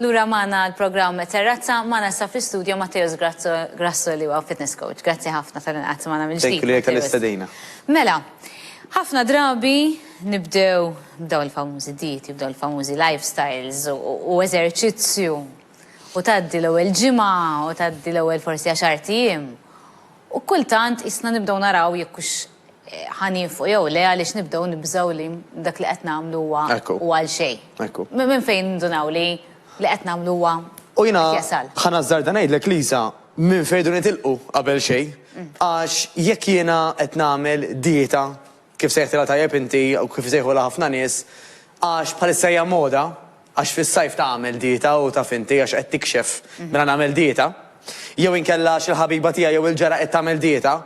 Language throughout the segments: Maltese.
Lura maħna l-programm Terrazza, maħna sa fl-studio Matteos Grasso li huwa fitness coach. Grazzi ħafna tal-inqat maħna mill-ġdid. Thank you li tal-istadina. Mela, ħafna drabi nibdew il-famużi dieti, nibdew il-famużi lifestyles u eżerċizzju. U taddi l-ewwel ġimgħa, u taddi l-ewwel forsi 10 tiem. U kultant isna nibdew naraw jekkux ħanifu jew le għaliex nibdew nibżgħu li dak li qed nagħmlu huwa għal xejn. Minn fejn ndunaw li qed nagħmlu huwa u jiena ħanażżar dan ngħidlek Lisa minn fejn dun nitilqu qabel xejn. Għax jekk jiena qed nagħmel dieta kif sejħtilha tajjeb inti u kif sejħulha ħafna nies għax bħalissa hija moda għax fis-sajf tagħmel dieta u taf inti għax qed tikxef mela nagħmel dieta. Jew inkella xi ħabiba tiegħi jew il-ġara qed tagħmel dieta.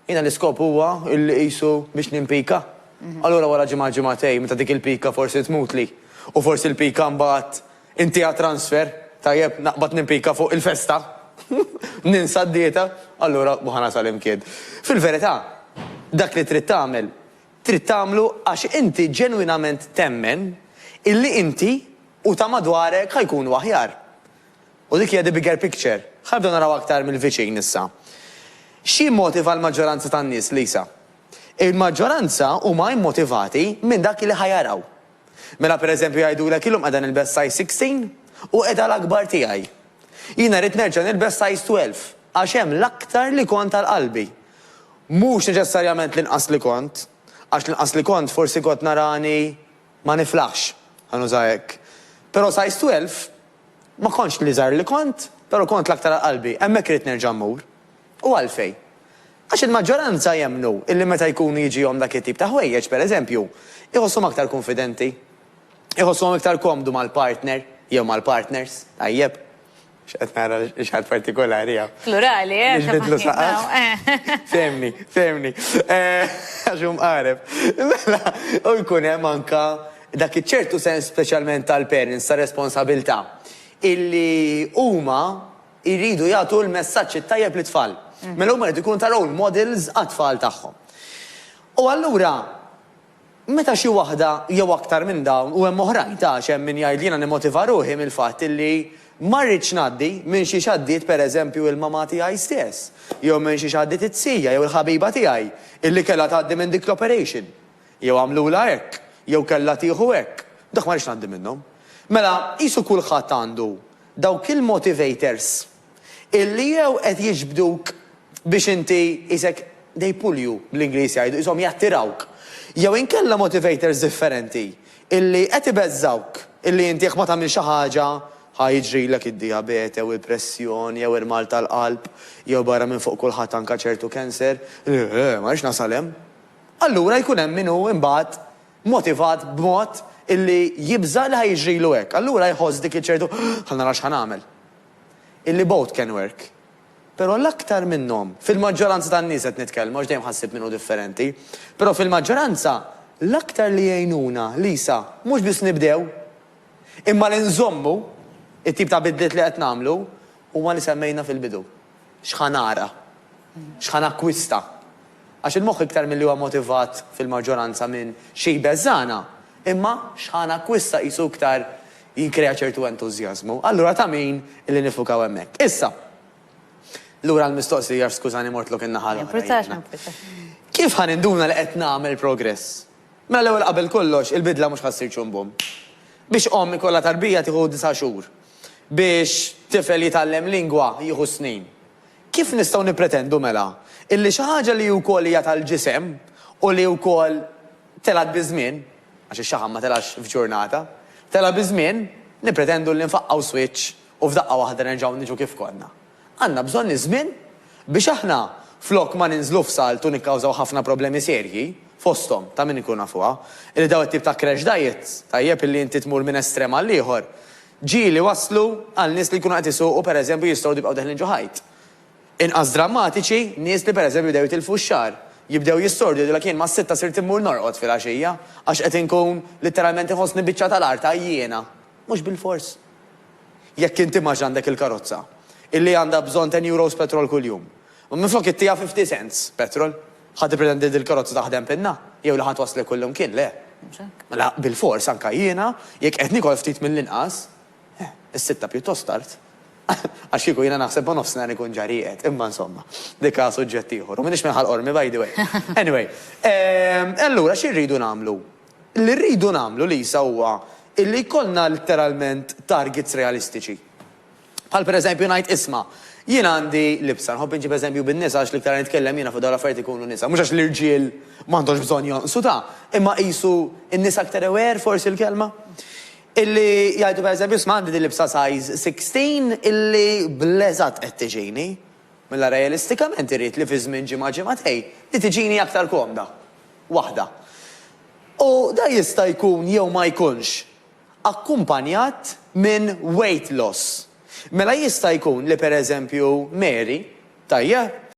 Jina l-iskop huwa illi qisu biex nimpika. Allura wara ġimgħatej meta dik il-pika forsi tmutli. U forsi l-pika mbagħad inti transfer tajjeb naqbad nimpika fuq il-festa. Ninsa d-dieta, allura buħana sal-imkied. Fil-verità, dak li trid tagħmlu għax inti ġenwinament temmen illi inti u ta' madwarek ħajkunu aħjar. U dik hija the bigger picture. Ħabda naraw aktar mill-viċin issa. Xi motiva l-maġġoranza tan-nies, Lisa? Il-maġġoranza huma immotivati minn dak li ħajaraw. Mela pereżempju jgħidulek illum qiegħda nilbes size 16 u qiegħda l-akbar tiegħi. Jiena rrid nerġa' nilbes size 12 għax hemm l-aktar li kont tal-qalbi. Mhux neċessarjament l-inqas li kont, għax l-inqas li kont forsi kont narani ma niflaħx, ħanuża hekk. Però size 12 ma kontx li żgħar li kont, però kont l-aktar tal-qalbi. Hemmhekk irid nerġa' mmur. U għalfej. Għax il-maġġoranza jemnu illi meta jkunu jiġihom dak it-tip ta' ħwejjeġ, pereżempju, iħossuhom aktar konfidenti, iħossuhom iktar komdu mal-partner, jew mal-partners, tajjeb. X'qed nara x'ħadd partikolari hawn. Plurali, Nixbidlu saqaf. Femni. Għax hum qareb. Mela, u jkun hemm anke dak iċ-ċertu sens speċjalment tal-parents ta' responsabilità illi huma jridu jagħtu l-messaġġ tajjeb lit-tfal. Mela huma jridu jkunu ta' role models għat-tfal tagħhom. U allura meta xi waħda jew aktar minn dawn u hemm oħrajn ta' hemm min jgħid jiena nimmotiva ruħi mill-fatt illi ma rridx ngħaddi minn xi xaddiet pereżempju il-mama tiegħi stess, jew minn xi xaddiet it-sija jew il-ħabiba tiegħi illi kellha tgħaddi minn dik l-operation. Jew għamlula hekk, jew kellha tieħu hekk. Dak ma rridx ngħaddi minnhom. Mela qisu kulħadd għandu dawk il-motivators illi jew qed jiġbduk biex inti isek they pull you bl-Ingliż jgħidu ishom jattirawk. Jew inkella motivators differenti illi qed ibeżżawk illi inti jekk ma tagħmel xi ħaġa ħajġrilek id-diabete jew il-pressjoni jew il-mal tal-qalb jew barra minn fuq kulħadd anke ċertu cancer. Ma rridx nasal hemm. Allura jkun hemm minnu imbagħad motivat b'mod illi jibża li ħajġrilu hekk. Allura jħoss dik iċ-ċertu ħalna nara x'ħanagħmel. Illi both can work. Però l-aktar minnhom, fil-maġġoranza tan-nies qed nitkellmu għax dejjem ħassib minnu differenti, però fil-maġġoranza l-aktar li jgħinuna Lisa mhux biss nibdew, imma li nżommu it-tip ta' bidliet li qed nagħmlu huma li semmejna fil-bidu. X'ħanara, x'ħanakkwista. Għax il-moħħ iktar milli huwa motivat fil-maġġoranza minn xi jbeżżana, imma x'ħanakkwista qisu iktar jinkrea ċertu entużjażmu. Allura ta' min illi nifukaw hemmhekk. Issa, lura l-mistoqsija skużani mortlok in-naħal. Kif ħaninduna li qed nagħmel progress? Mela l-ewwel qabel kollox il-bidla mhux ħassir ċumbum. Biex ommi kollha tarbija tieħu 9 xhur. Biex tifel jitgħallem lingwa jieħu snin. Kif nistgħu nippretendu mela illi xi ħaġa li wkoll hija tal-ġisem u li wkoll telgħet biżmien, għax ix-xaħam ma telgħax f'ġurnata, telgħet biżmien nippretendu li nfaqqgħu switch u f'daqqa waħda nerġgħu niġu kif konna. Għandna bżonn żmien biex aħna flok ma ninżlu f'salt u nikkawżaw ħafna problemi serji fosthom ta' min ikun nafuha, illi daw it-tip ta' crash diet, tajjeb illi inti tmur minn estrem għal ieħor. Ġieli waslu għal nies li jkunu qed isuqu pereżempju jistgħu jibqgħu deħlin ġo ħajt. Inqas drammatiċi nies li pereżempju jibdew jitilfu x-xahar, jibdew jistordu jgħidulek jien ma' 6 sirt immur norqod fil-għaxija għax qed inkun litteralment iħossni biċċa tal-art jiena. Mhux bil-fors. Jekk inti ma għandek il-karozza illi għandha bżonn 10 euros petrol kuljum. U minflok ittija 50 cents petrol, ħadd ippretendi l-karozza taħdem pinna, jew li ħadd waslek kullum kien le. Mela bil-fors anke jiena jekk qed nikol ftit mill-inqas, is-sitta pjuttost tard. Għax kieku jiena naħseb ma nofsinhar ikun ġarijiet, imma insomma, dik suġġett ieħor. U m'iniex minħal qormi by the way. Anyway, allura x'irridu nagħmlu? Li rridu nagħmlu Lisa huwa illi jkollna literalment targets realistiċi. Bħal pereżempju ngħid isma' jien għandi libsa, nħobb inġib eżempju bin-nisa għax l-iktar nitkellem jiena fuq dawn l-affarijiet ikunu nisa. Mhux għax l-irġiel m'għandhomx bżonn jonqsu ta', imma qisu n-nisa aktar aware forsi l-kelma. Illi jgħidu pereżempju isma' għandi din libsa size 16 illi bleżat qed tiġini. Mela realistikament irid li fi żmien ġimgħa ġimgħatej li tiġini aktar komda. Waħda. U da jista' jkun jew ma jkunx akkumpanjat minn weight loss. Mela jista' jkun li pereżempju Mary, tajjeb,